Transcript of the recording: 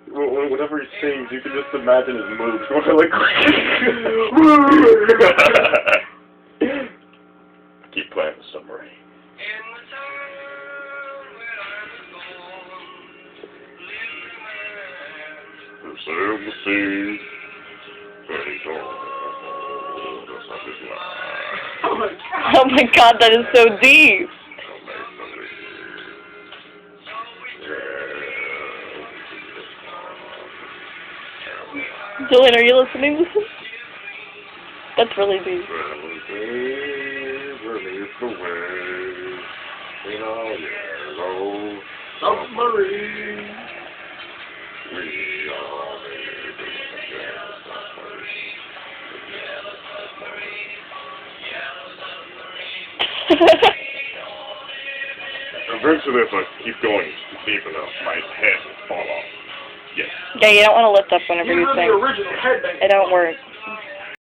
Whenever he sings, you can just imagine his moves going like. Keep playing the submarine. Who sailed the sea, and he told us of his life. Oh my god. Oh my god, that is so deep. Julian, are you listening? That's really deep. Submarine. Eventually, if I keep going deep enough, my head will fall off. Yes. Yeah, you don't want to lift up whenever you You're the sing. original headbang. It don't work.